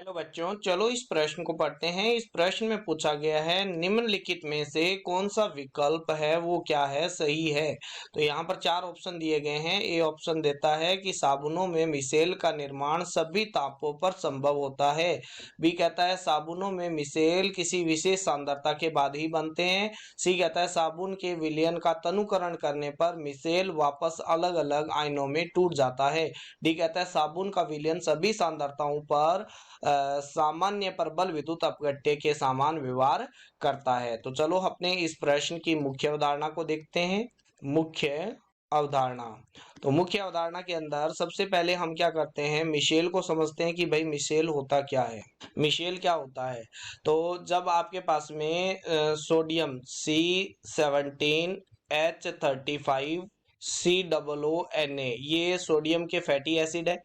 Hello बच्चों, चलो इस प्रश्न को पढ़ते हैं। इस प्रश्न में पूछा गया है निम्नलिखित में से कौन सा विकल्प है वो क्या है, सही है। तो यहाँ पर चार ऑप्शन दिए गए हैं। ए ऑप्शन देता है कि साबुनों में मिसेल का निर्माण सभी तापों पर संभव होता है। बी कहता है साबुनों में मिसेल किसी विशेष सांद्रता के बाद ही बनते हैं। सी कहता है साबुन के विलयन का तनुकरण करने पर मिसेल वापस अलग अलग आयनों में टूट जाता है। डी कहता है साबुन का विलयन सभी सांद्रताओं पर सामान्य प्रबल विद्युत अपघट्य के समान व्यवहार करता है। तो चलो अपने इस प्रश्न की मुख्य अवधारणा को देखते हैं। मुख्य अवधारणा। तो मुख्य अवधारणा के अंदर सबसे पहले हम क्या करते हैं, मिशेल को समझते हैं कि भाई मिशेल होता क्या है। मिशेल क्या होता है? तो जब आपके पास में सोडियम C17H35 COO Na, ये सोडियम के फैटी एसिड है।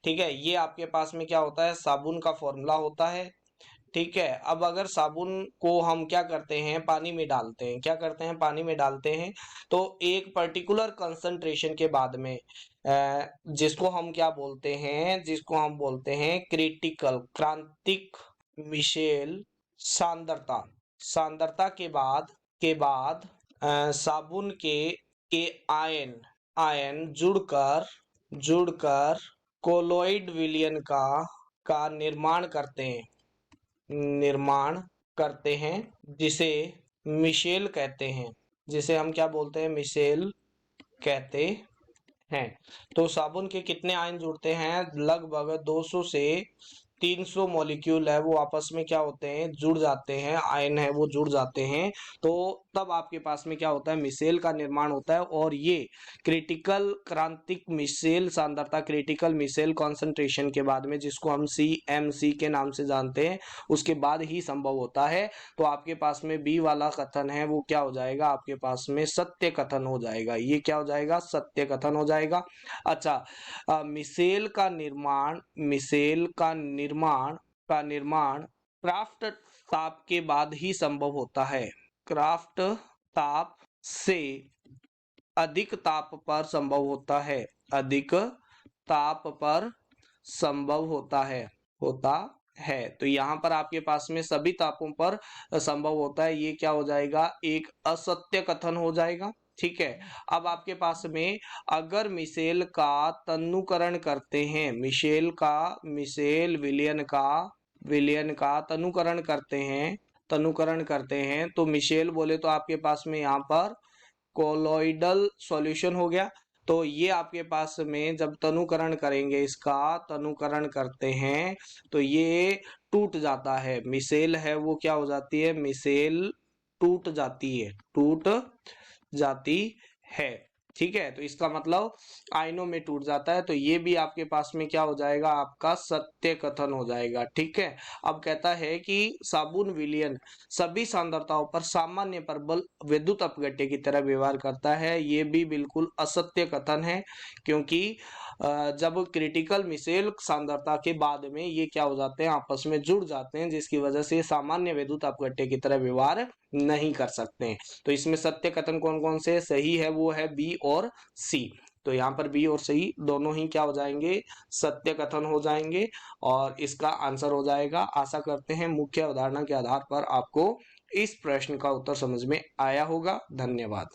ठीक है, ये आपके पास में क्या होता है, साबुन का फॉर्मूला होता है। ठीक है, अब अगर साबुन को हम क्या करते हैं, पानी में डालते हैं, क्या करते हैं, पानी में डालते हैं, तो एक पर्टिकुलर कंसंट्रेशन के बाद में जिसको हम क्या बोलते हैं, जिसको हम बोलते हैं क्रिटिकल क्रांतिक मिशेल सांद्रता। सांद्रता के बाद साबुन के आयन आयन जुड़कर कोलोइड विलयन का निर्माण करते हैं जिसे मिशेल कहते हैं। जिसे हम क्या बोलते हैं, मिशेल कहते हैं। तो साबुन के कितने आयन जुड़ते हैं? लगभग 200 से 300 मॉलिक्यूल है वो आपस में क्या होते हैं, जुड़ जाते हैं, आयन है वो जुड़ जाते हैं। तो तब आपके पास में क्या होता है, मिशेल का निर्माण होता है। और ये क्रिटिकल क्रांतिक मिशेल सांद्रता, क्रिटिकल मिशेल कॉन्सेंट्रेशन के बाद में, जिसको हम CMC के नाम से जानते हैं, उसके बाद ही संभव होता है। तो आपके पास में बी वाला कथन है वो क्या हो जाएगा, आपके पास में सत्य कथन हो जाएगा। ये क्या हो जाएगा, सत्य कथन हो जाएगा। अच्छा, मिशेल का निर्माण क्राफ्ट ताप के बाद ही संभव होता है। क्राफ्ट ताप से अधिक ताप पर संभव होता है। अधिक ताप पर संभव होता है। तो यहाँ पर आपके पास में सभी तापों पर संभव होता है, ये क्या हो जाएगा, एक असत्य कथन हो जाएगा। ठीक है, अब आपके पास में अगर मिशेल का तनुकरण करते हैं, मिशेल विलयन का तनुकरण करते हैं तो मिशेल बोले तो आपके पास में यहाँ पर कोलोइडल सॉल्यूशन हो गया। तो ये आपके पास में जब तनुकरण करेंगे, इसका तनुकरण करते हैं तो ये टूट जाता है। मिशेल है वो क्या हो जाती है, मिशेल टूट जाती है। ठीक है, तो इसका मतलब आयनों में टूट जाता है। तो ये भी आपके पास में क्या हो जाएगा, आपका सत्य कथन हो जाएगा। ठीक है, अब कहता है कि साबुन विलयन सभी सांद्रताओं पर सामान्य प्रबल विद्युत अपघट्य की तरह व्यवहार करता है। ये भी बिल्कुल असत्य कथन है, क्योंकि जब क्रिटिकल मिशेल सांद्रता के बाद में ये क्या हो जाते हैं, आपस में जुड़ जाते हैं, जिसकी वजह से सामान्य विद्युत अपघट्य की तरह व्यवहार नहीं कर सकते हैं। तो इसमें सत्य कथन कौन कौन से सही है, वो है बी और सी। तो यहाँ पर बी और सी दोनों ही क्या हो जाएंगे, सत्य कथन हो जाएंगे, और इसका आंसर हो जाएगा। आशा करते हैं मुख्य अवधारणा के आधार पर आपको इस प्रश्न का उत्तर समझ में आया होगा। धन्यवाद।